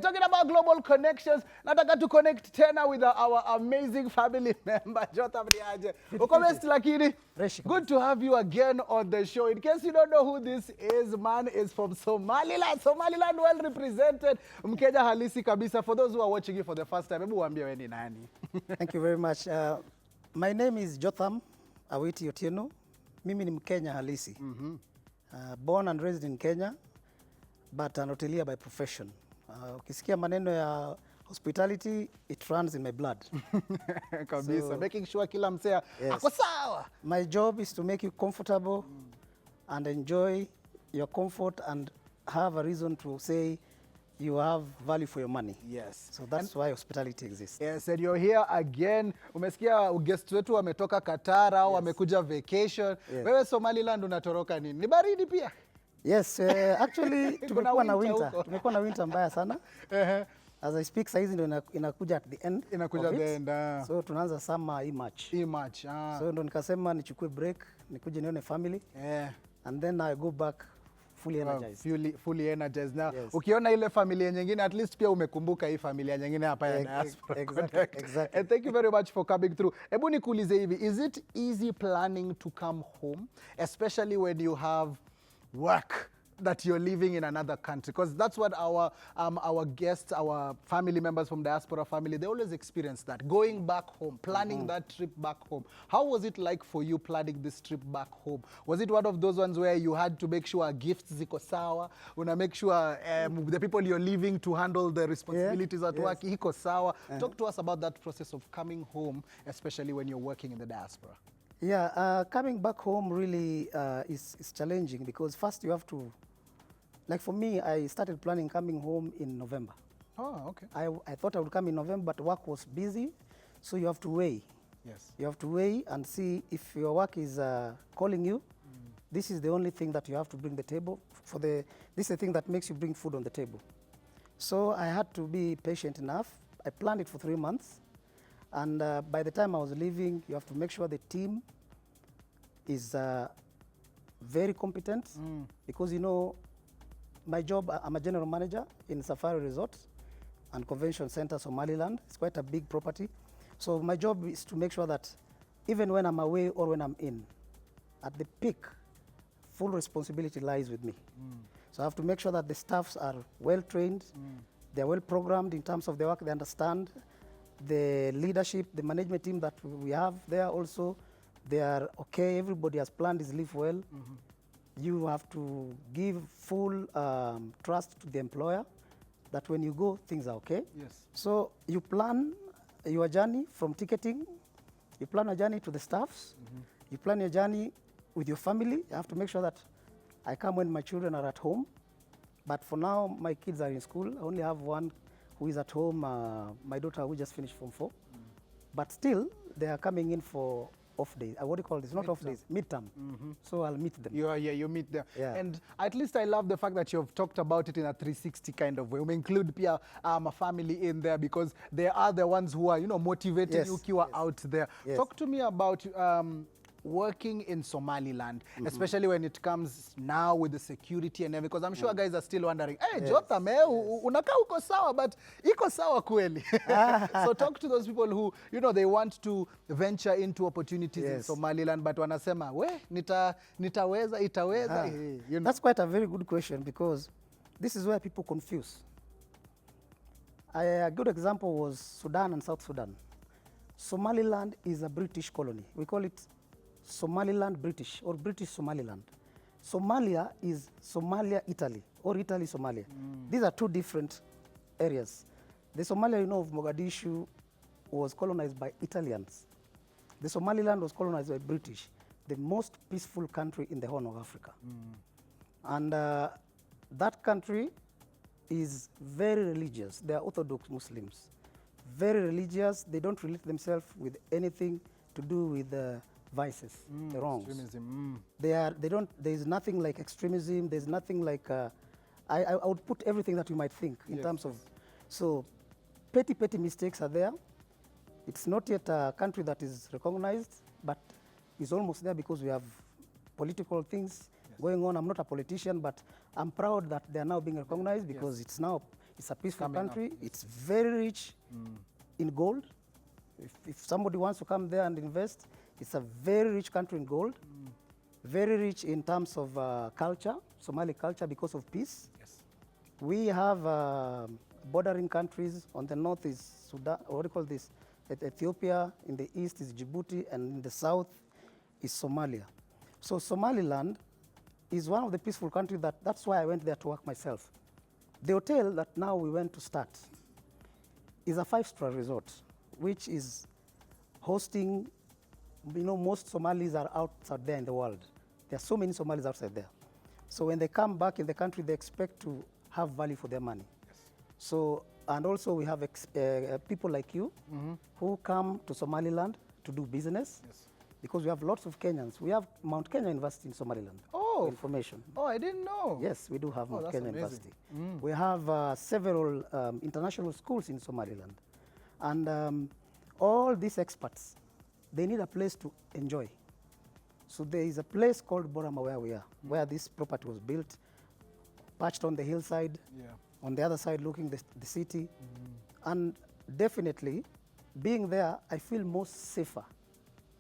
Talking about global connections, nataka to connect tena with our amazing family member Jotham Niaje. Uko best lakini? Good to have you again on the show. In case you don't know who this is, man is from Somaliland. Somaliland well represented. Mkenya halisi kabisa. For those who are watching you for the first time, hebu waambie wewe ni nani? Thank you very much. My name is Jotham Awiti Otieno. Mimi ni Mkenya halisi. Born and raised in Kenya, but an hotelier by profession. Ukisikia maneno ya hospitality, it runs in my blood. Kabisa, so, making sure kila msea ako sawa. My job is to make you comfortable and enjoy your comfort and have a reason to say you have value for your money. Yes. So that's why hospitality exists. Yes, and you're here again. Umesikia guest wetu wametoka Qatar au wamekuja vacation. Wewe Somaliland unatoroka nini? Ni baridi pia? Yes, actually tumekuwa na winter mbaya sana. As I speak, saizi ndio inakuja at the end. Inakuja at the end. So tunaanza summer hii March. So ndo nikasema nichukue break, nikuje nione family. And then I go back fully energized. Fully energized. Now, ukiona ile familia nyingine, at least pia umekumbuka hii familia nyingine hapa ya Diaspora. Exactly. And thank you very much for coming through. Hebu nikuulize hivi, is it easy planning to come home, especially when you have work that you're living in another country? Because that's what our guests, our family members from Diaspora family, they always experience that. Going back home, planning that trip back home. How was it like for you planning this trip back home? Was it one of those ones where you had to make sure gifts ziko sawa, una make sure the people you're leaving to handle the responsibilities at work iko sawa? Talk to us about that process of coming home, especially when you're working in the diaspora. Yeah, coming back home really is challenging because first you have to, like for me, I started planning coming home in November. Oh, okay. I thought I would come in November, but work was busy, so you have to weigh. Yes. You have to weigh and see if your work is calling you. This is the only thing that you have to bring the table. This is the thing that makes you bring food on the table. So I had to be patient enough. I planned it for 3 months. And by the time I was leaving, you have to make sure the team is very competent because, you know, my job, I'm a general manager in Safari Resort and Convention Center, Somaliland. It's quite a big property. So my job is to make sure that even when I'm away or when I'm in, at the peak, full responsibility lies with me. So I have to make sure that the staffs are well trained, they're well programmed in terms of the work, they understand. The leadership, the management team that we have there also, they are okay. Everybody has planned his leave well. You have to give full trust to the employer that when you go, things are okay. Yes. So you plan your journey from ticketing, you plan a journey to the staffs, you plan your journey with your family. You have to make sure that I come when my children are at home. But for now, my kids are in school. I only have one who is at home, my daughter who just finished Form 4. But still, they are coming in for off days. What do you call this? Not off days, midterm. So I'll meet them. You meet them. Yeah. And at least I love the fact that you've talked about it in a 360 kind of way. We include pia a family in there because they are the ones who are, you know, motivating you ukiwa out there. Talk to me about working in Somaliland, especially when it comes now with the security and everything, because I'm sure guys are still wondering, hey, Jotham, unakaa uko sawa, but iko sawa kweli. So talk to those people who, you know, they want to venture into opportunities in Somaliland, but wanasema, nitaweza, itaweza. You know? That's quite a very good question because this is where people confuse. A good example was Sudan and South Sudan. Somaliland is a British colony. We call it Somaliland British or British Somaliland. Somalia is Somalia, Italy, or Italy, Somalia. These are two different areas. The Somalia, you know, of Mogadishu was colonized by Italians. The Somaliland was colonized by British, the most peaceful country in the Horn of Africa. And that country is very religious. They are Orthodox Muslims. Very religious. They don't relate themselves with anything to do with vices, the wrongs. Extremism. There is nothing like extremism. There's nothing like, I would put everything that you might think in terms of, so petty mistakes are there. It's not yet a country that is recognized, but is almost there because we have political things going on. I'm not a politician, but I'm proud that they are now being recognized because it's now It's a peaceful Coming up, country. yes. It's very rich in gold. If somebody wants to come there and invest, it's a very rich country in gold. Very rich in terms of culture, Somali culture, because of peace. Yes. We have bordering countries. On the north is Sudan, what do you call this? Ethiopia. In the east is Djibouti, and in the south is Somalia. So Somaliland is one of the peaceful countries that's why I went there to work myself. The hotel that now we went to start is a 5-star resort, which is hosting, most Somalis are outside there in the world. There are so many Somalis outside there. So when they come back in the country, they expect to have value for their money. Yes. So, and also we have people like you who come to Somaliland to do business. Yes. Because we have lots of Kenyans. We have Mount Kenya University in Somaliland. Oh. For information. Oh, I didn't know. Yes, we do have Mount Kenya amazing. University. We have several international schools in Somaliland. And all these experts, they need a place to enjoy. So there is a place called Borama where we are, where this property was built, perched on the hillside, on the other side looking the city. And definitely, being there, I feel more safer,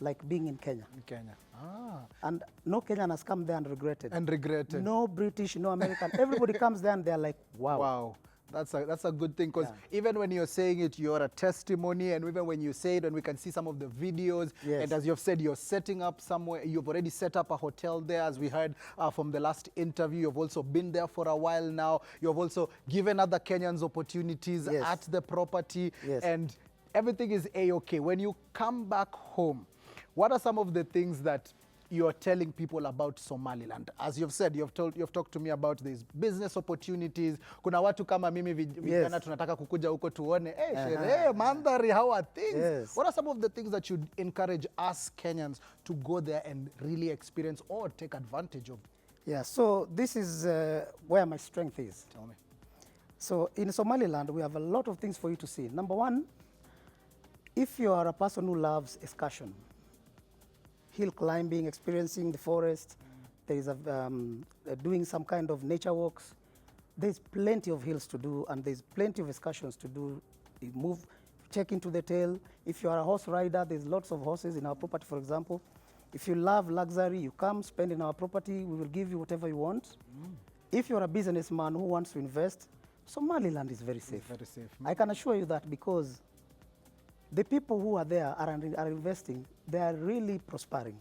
like being in Kenya. In Kenya. Ah. And no Kenyan has come there and regretted. And regretted. No British, no American. Everybody comes there and they're like, wow. Wow. That's a good thing, because even when you're saying it, you're a testimony, and even when you say it, and we can see some of the videos, and as you've said, you're setting up somewhere, you've already set up a hotel there, as we heard from the last interview. You've also been there for a while now. You've also given other Kenyans opportunities at the property, and everything is A-okay. When you come back home, what are some of the things that you're telling people about Somaliland? As you've said, you've talked to me about these business opportunities. Kuna watu kama mimi vijana tunataka kukuja huko tuone, sherehe, mandhari, how are things? What are some of the things that you'd encourage us Kenyans to go there and really experience or take advantage of? Yeah, so this is where my strength is. Tell me. So in Somaliland, we have a lot of things for you to see. Number one, if you are a person who loves excursion, hill climbing, experiencing the forest, there is doing some kind of nature walks. There's plenty of hills to do, and there's plenty of excursions to do. You move, check into the tail. If you are a horse rider, there's lots of horses in our property, for example. If you love luxury, you come spend in our property. We will give you whatever you want. If you're a businessman who wants to invest, Somaliland is very safe. Very safe. I can assure you that, because the people who are there are investing, they are really prospering.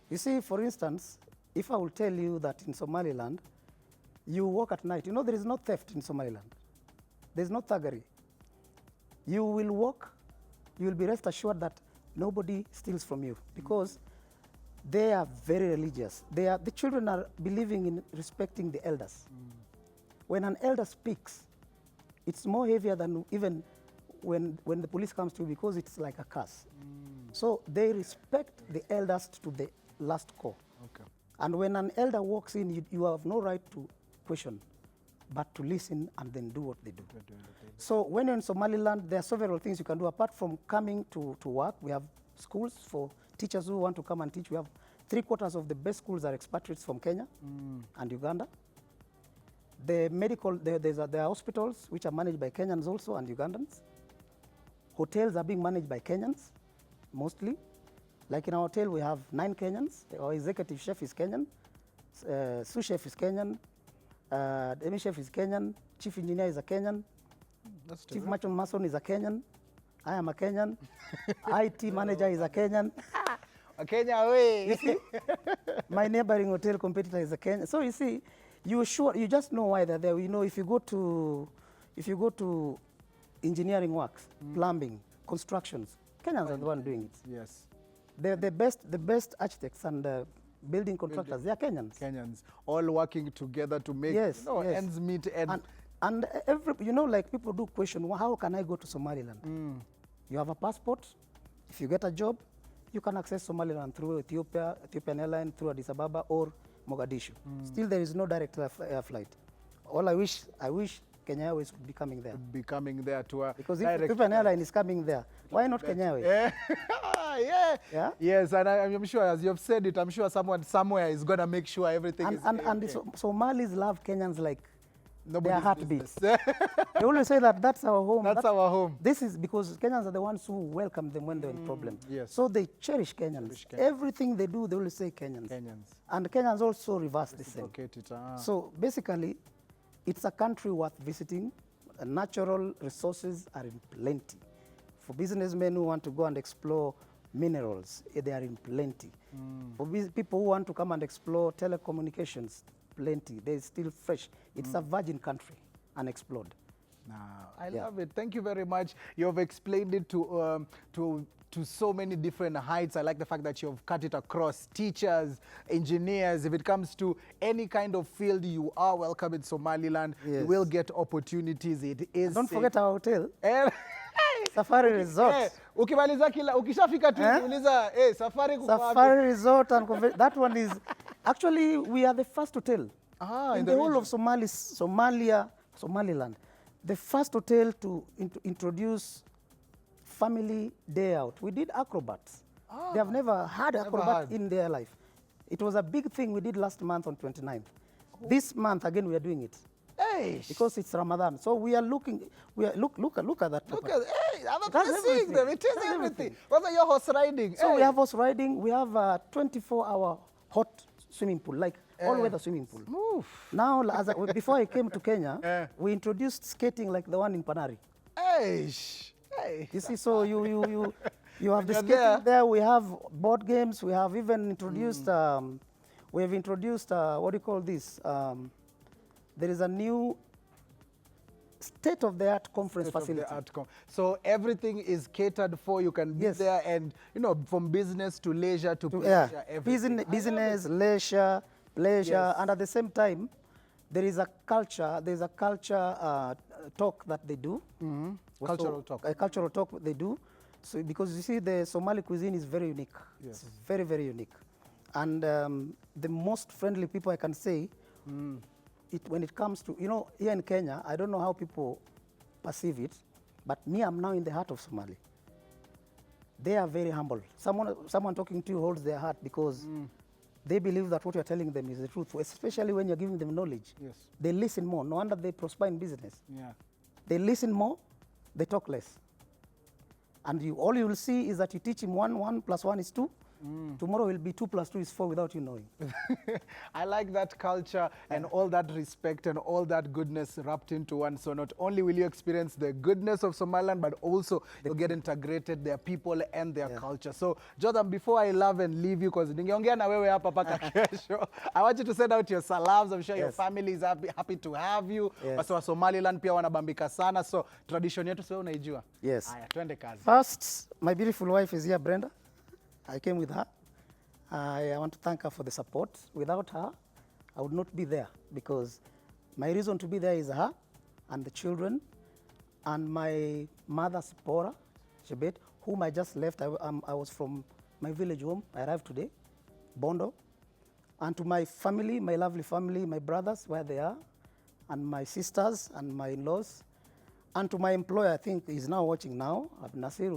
You see, for instance, if I will tell you that in Somaliland, you walk at night, there is no theft in Somaliland. There's no thuggery. You will walk, you will be rest assured that nobody steals from you, because they are very religious. The children are believing in respecting the elders. When an elder speaks, it's more heavier than even when the police comes to you, because it's like a curse. So they respect the elders to the last core. Okay. And when an elder walks in, you have no right to question, but to listen and then do what they do. So when you're in Somaliland, there are several things you can do. Apart from coming to work, we have schools for teachers who want to come and teach. We have 3/4 of the best schools are expatriates from Kenya and Uganda. The medical, there are hospitals which are managed by Kenyans also and Ugandans. Hotels are being managed by Kenyans, mostly. Like in our hotel, we have 9 Kenyans. Our executive chef is Kenyan, sous chef is Kenyan, demi chef is Kenyan, chief engineer is a Kenyan, chief mason is a Kenyan, I am a Kenyan, IT manager is a Kenyan. A Kenya away. You see? My neighboring hotel competitor is a Kenyan. So you see, you just know why they're there. If you go to engineering works, plumbing, constructions, Kenyans are the one doing it. Yes. The best architects and building contractors, they are Kenyans. Kenyans, all working together to make ends meet. And like people do question, well, how can I go to Somaliland? You have a passport. If you get a job, you can access Somaliland through Ethiopian Airlines, through Addis Ababa or Mogadishu. Still, there is no direct air flight. All I wish Kenya Airways would be coming there. Because if Ethiopian Airlines is coming there, why not Kenya Airways? Yes, and I'm sure, as you've said it, I'm sure someone somewhere is going to make sure everything is and Somalis love Kenyans like Nobody's heartbeat. business. They always say that that's our home. That's our home. This is because Kenyans are the ones who welcome them when they're in problem. Yes. So they cherish Kenyans. Everything they do, they always say Kenyans. And Kenyans also reverse the same. So basically, it's a country worth visiting. Natural resources are in plenty. For businessmen who want to go and explore minerals, they are in plenty. For people who want to come and explore telecommunications, plenty. They're still fresh. It's a virgin country, unexplored. I love it. Thank you very much. You have explained it to so many different heights. I like the fact that you have cut it across teachers, engineers. If it comes to any kind of field, you are welcome in Somaliland. Yes. You will get opportunities. It is. Don't forget our hotel. Safari Resort. Ukishafika tu uliza Safari Safari Resort and that one is actually we are the first hotel in the whole of Somaliland. The first hotel to introduce family day out. We did acrobats. They have never had acrobat in their life. It was a big thing we did last month on 29th. This month again we are doing it. Because it's Ramadan, so we are looking. Look at that. Look at seeing them. It is everything. What are your horse riding? So we have horse riding. We have a 24-hour hot swimming pool, like all-weather swimming pool. Now, before I came to Kenya, we introduced skating like the one in Panari. You see, so you have the skating there. We have board games. We have even introduced. We have introduced what do you call this? There is a new state-of-the-art conference facility. So everything is catered for. You can be there, and from business to leisure to pleasure. Business, leisure, pleasure, and at the same time, there is a culture. There's a culture talk that they do. Cultural talk. A cultural talk they do. So because you see, the Somali cuisine is very unique. It's very, very unique, and the most friendly people I can say. When it comes to, here in Kenya, I don't know how people perceive it, but me, I'm now in the heart of Somali. They are very humble. Someone talking to you holds their heart because they believe that what you're telling them is the truth, especially when you're giving them knowledge. They listen more. No wonder they prosper in business. They listen more, they talk less. And all you will see is that you teach him 1 + 1 is 2. Tomorrow will be 2 + 2 is 4 without you knowing. I like that culture and all that respect and all that goodness wrapped into one. So not only will you experience the goodness of Somaliland, but also you'll get integrated, their people and their culture. So Jordan, before I love and leave you, because ningeongea na wewe hapa paka kesho, I want you to send out your salams. I'm sure your family is happy to have you. Watu wa Somaliland pia wanabambika sana. So tradition yetu sio unaijua. Haya, twende kazi. First, my beautiful wife is here, Brenda. I came with her. I want to thank her for the support. Without her, I would not be there because my reason to be there is her and the children and my mother, Diaspora, whom I just left. I was from my village home. I arrived today, Bondo. And to my family, my lovely family, my brothers, where they are, and my sisters and my in-laws. And to my employer, I think he's now watching now, Nasir,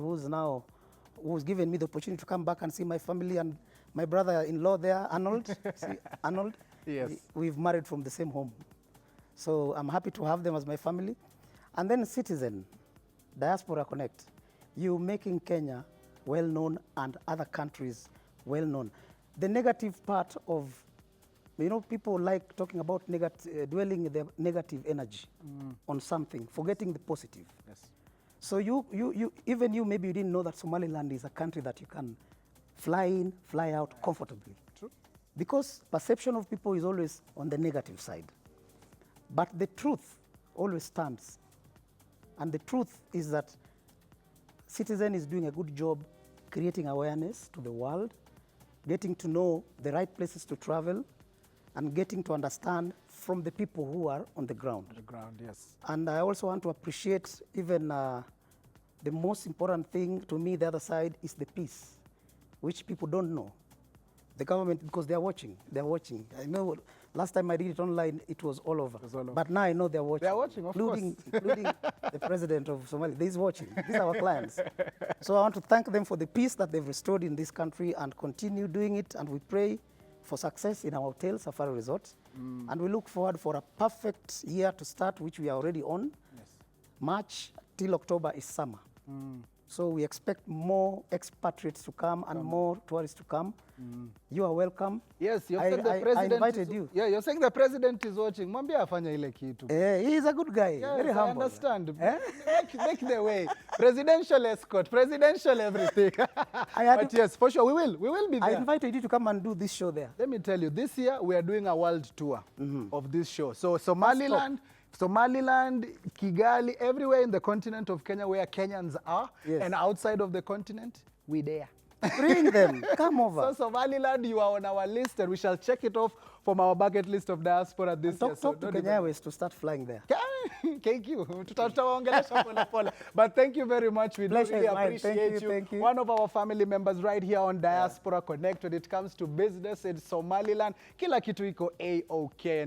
who's given me the opportunity to come back and see my family and my brother-in-law there, Arnold. See, Arnold? We've married from the same home. So I'm happy to have them as my family. And then Citizen, Diaspora Connect, you making Kenya well-known and other countries well-known. The negative part of, people like talking about dwelling the negative energy on something, forgetting the positive. So even you, maybe you didn't know that Somaliland is a country that you can fly in, fly out comfortably. True. Because perception of people is always on the negative side. But the truth always stands. And the truth is that Citizen is doing a good job creating awareness to the world, getting to know the right places to travel, and getting to understand from the people who are on the ground. And I also want to appreciate even the most important thing to me, the other side, is the peace, which people don't know. The government, because they're watching. I know last time I did it online, it was all over. But now I know they're watching. They're watching, of course. Including the president of Somalia. He's watching. These are our clients. So I want to thank them for the peace that they've restored in this country and continue doing it. And we pray for success in our hotel safari resort. And we look forward for a perfect year to start, which we are already on. Yes. March till October is summer. So we expect more expatriates to come and more tourists to come. You are welcome. Yes, you're saying the president I invited is, you. Yeah, you're saying the president is watching. Mwambie afanye ile kitu. He is a good guy, Yes, very humble. I understand. Make the way. Presidential escort, presidential everything. But yes, for sure, we will be there. I invited you to come and do this show there. Let me tell you, this year we are doing a world tour of this show. So Somaliland, Kigali, everywhere in the continent of Kenya where Kenyans are, and outside of the continent, we there. Bring them, come over. So Somaliland, you are on our list, and we shall check it off from our bucket list of diaspora this year. Talk to Kenya Airways to start flying there. Thank you. Tutawaongelesha pole. But thank you very much. We really appreciate you. Thank you. One of our family members right here on Diaspora Connect when it comes to business in Somaliland. Kila kitu iko A-OK.